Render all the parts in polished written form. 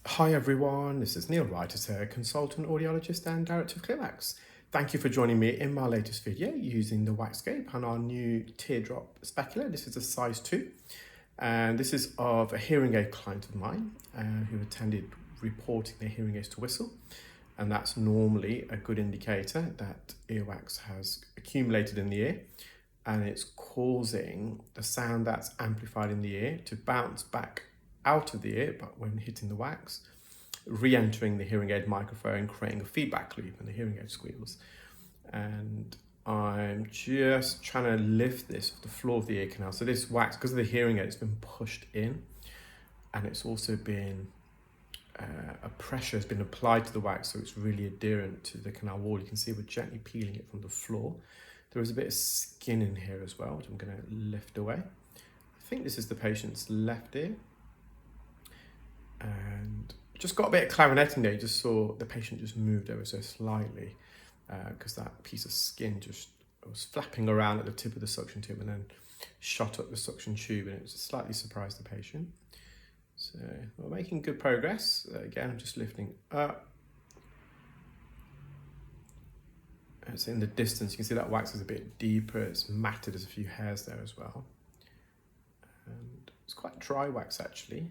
Hi everyone, this is Neel, Raithatha, consultant audiologist and director of ClearWax. Thank you for joining me in my latest video using the WAXscope and our new teardrop specular. This is a size 2 and this is of a hearing aid client of mine who attended reporting their hearing aids to whistle, and that's normally a good indicator that earwax has accumulated in the ear and it's causing the sound that's amplified in the ear to bounce back out of the ear, but when hitting the wax, re-entering the hearing aid microphone, creating a feedback loop and the hearing aid squeals. And I'm just trying to lift this off the floor of the ear canal. So this wax, because of the hearing aid, it's been pushed in, and it's also been a pressure has been applied to the wax, so it's really adherent to the canal wall. You can see we're gently peeling it from the floor. There is a bit of skin in here as well, which I'm going to lift away. I think this is the patient's left ear. And just got a bit of clarinetting there. You just saw the patient just moved ever so slightly because that piece of skin just was flapping around at the tip of the suction tube and then shot up the suction tube, and it just slightly surprised the patient. So we're making good progress. Again, I'm just lifting up. It's in the distance. You can see that wax is a bit deeper. It's matted. There's a few hairs there as well. And it's quite dry wax actually.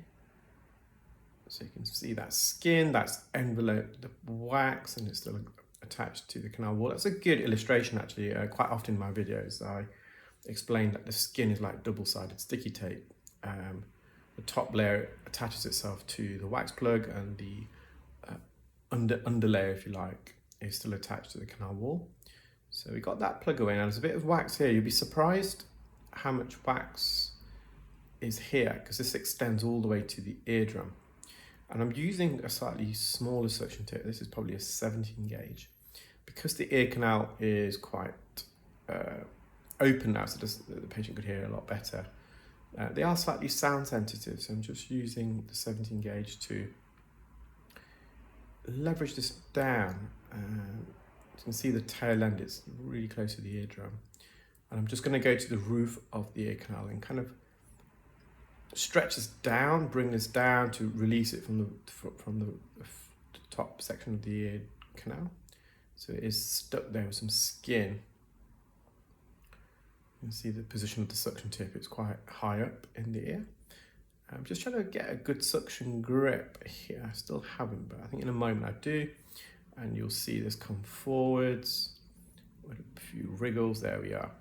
So you can see that skin, that's enveloped the wax, and it's still attached to the canal wall. That's a good illustration actually. Quite often in my videos I explain that the skin is like double-sided sticky tape. The top layer attaches itself to the wax plug, and the under layer, if you like, is still attached to the canal wall. So we got that plug away. Now there's a bit of wax here. You'll be surprised how much wax is here, because this extends all the way to the eardrum. And I'm using a slightly smaller suction tip. This is probably a 17 gauge. Because the ear canal is quite open now, so the patient could hear a lot better. They are slightly sound sensitive, so I'm just using the 17 gauge to leverage this down. You can see the tail end, it's really close to the eardrum. And I'm just going to go to the roof of the ear canal and kind of stretch this down, bring this down to release it from the top section of the ear canal. So it is stuck there with some skin. You can see the position of the suction tip, it's quite high up in the ear. I'm just trying to get a good suction grip here. I still haven't, but I think in a moment I do. And you'll see this come forwards with a few wriggles. There we are.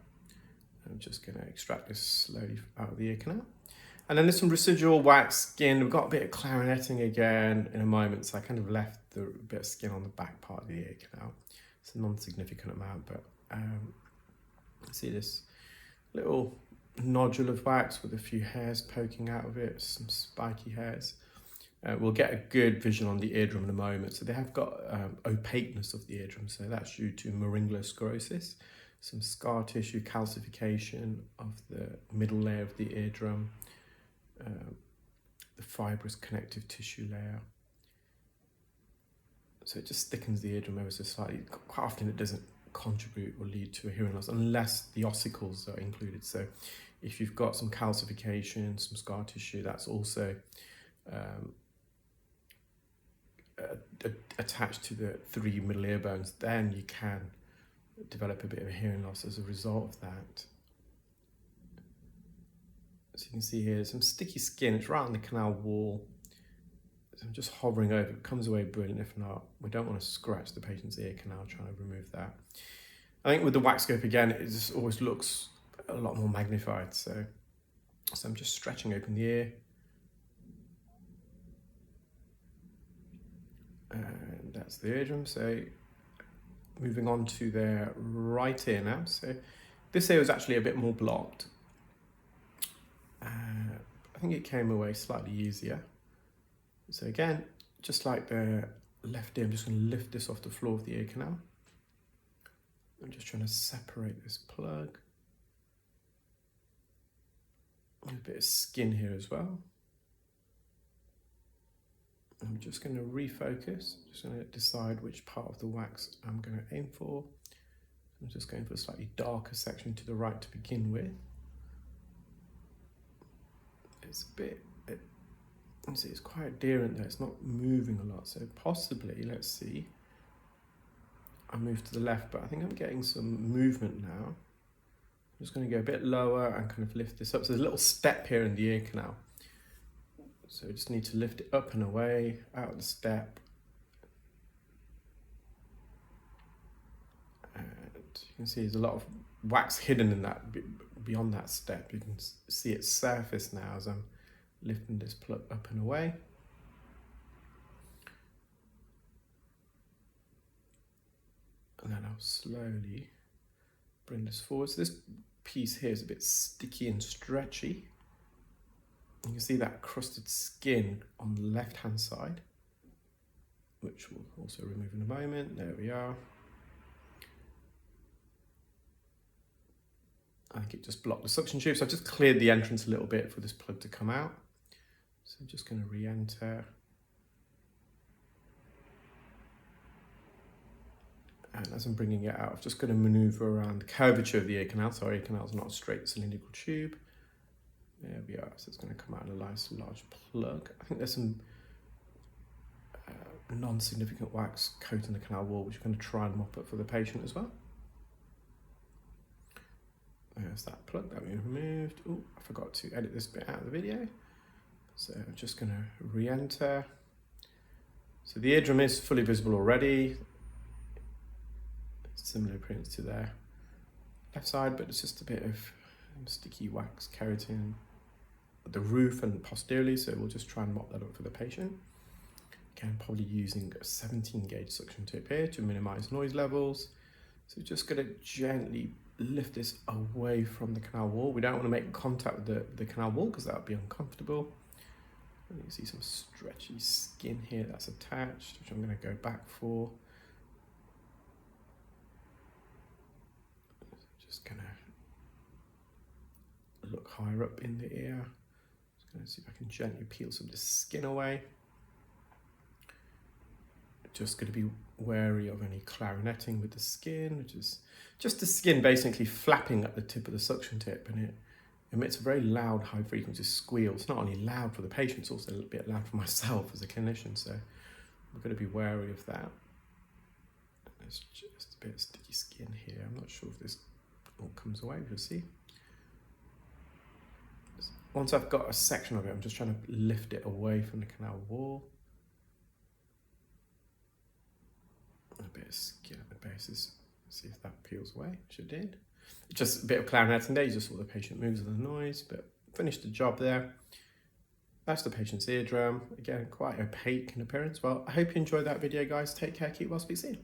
I'm just going to extract this slowly out of the ear canal. And then there's some residual wax skin. We've got a bit of clarinetting again in a moment, so I kind of left the bit of skin on the back part of the ear canal. It's a non-significant amount, but see this little nodule of wax with a few hairs poking out of it, some spiky hairs. We'll get a good vision on the eardrum in a moment. So they have got opaqueness of the eardrum, so that's due to sclerosis, some scar tissue calcification of the middle layer of the eardrum, the fibrous connective tissue layer. So it just thickens the eardrum ever so slightly. Quite often it doesn't contribute or lead to a hearing loss unless the ossicles are included. So if you've got some calcification, some scar tissue, that's also attached to the 3 middle ear bones, then you can develop a bit of a hearing loss as a result of that. So you can see here some sticky skin. It's right on the canal wall. So I'm just hovering over. It comes away brilliant. If not, we don't want to scratch the patient's ear canal trying to remove that. I think with the WAXscope again, it just always looks a lot more magnified. So I'm just stretching open the ear. And that's the eardrum. So moving on to their right ear now. So this ear was actually a bit more blocked. I think it came away slightly easier. So again, just like the left ear, I'm just going to lift this off the floor of the ear canal. I'm just trying to separate this plug. There's a bit of skin here as well. I'm just going to refocus, just going to decide which part of the wax I'm going to aim for. I'm just going for a slightly darker section to the right to begin with. It's a bit You see, it's quite adherent there. It's not moving a lot. So possibly, let's see. I moved to the left, but I think I'm getting some movement now. I'm just going to go a bit lower and kind of lift this up. So there's a little step here in the ear canal. So we just need to lift it up and away, out of the step. And you can see there's a lot of wax hidden in that, beyond that step. You can see its surface now as I'm lifting this plug up and away. And then I'll slowly bring this forward. So this piece here is a bit sticky and stretchy. You can see that crusted skin on the left-hand side, which we'll also remove in a moment. There we are. I think it just blocked the suction tube. So I've just cleared the entrance a little bit for this plug to come out. So I'm just going to re-enter. And as I'm bringing it out, I'm just going to maneuver around the curvature of the ear canal. So our ear canal is not a straight cylindrical tube. There we are. So it's going to come out in a nice large plug. I think there's some non-significant wax coat in the canal wall, which we're going to try and mop up for the patient as well. There's that plug that we removed. Oh, I forgot to edit this bit out of the video. So I'm just going to re-enter. So the eardrum is fully visible already. Similar appearance to their left side, but it's just a bit of sticky wax keratin at the roof and posteriorly, so we'll just try and mop that up for the patient. Again, probably using a 17 gauge suction tip here to minimize noise levels. So just going to gently lift this away from the canal wall. We don't want to make contact with the canal wall because that would be uncomfortable. And you can see some stretchy skin here that's attached, which I'm going to go back for. Just going to look higher up in the ear. Just going to see if I can gently peel some of the skin away. Just going to be wary of any clarinetting with the skin, which is just the skin basically flapping at the tip of the suction tip, and it emits a very loud, high frequency squeal. It's not only loud for the patient, it's also a little bit loud for myself as a clinician, so we're going to be wary of that. There's just a bit of sticky skin here. I'm not sure if this all comes away, we'll see. Once I've got a section of it, I'm just trying to lift it away from the canal wall. A bit of skin at the bases. See if that peels away, which it did. Just a bit of clarinetting there, you just saw the patient moves with the noise, but finished the job there. That's the patient's eardrum. Again, quite opaque in appearance. Well, I hope you enjoyed that video, guys. Take care, keep well, speak soon.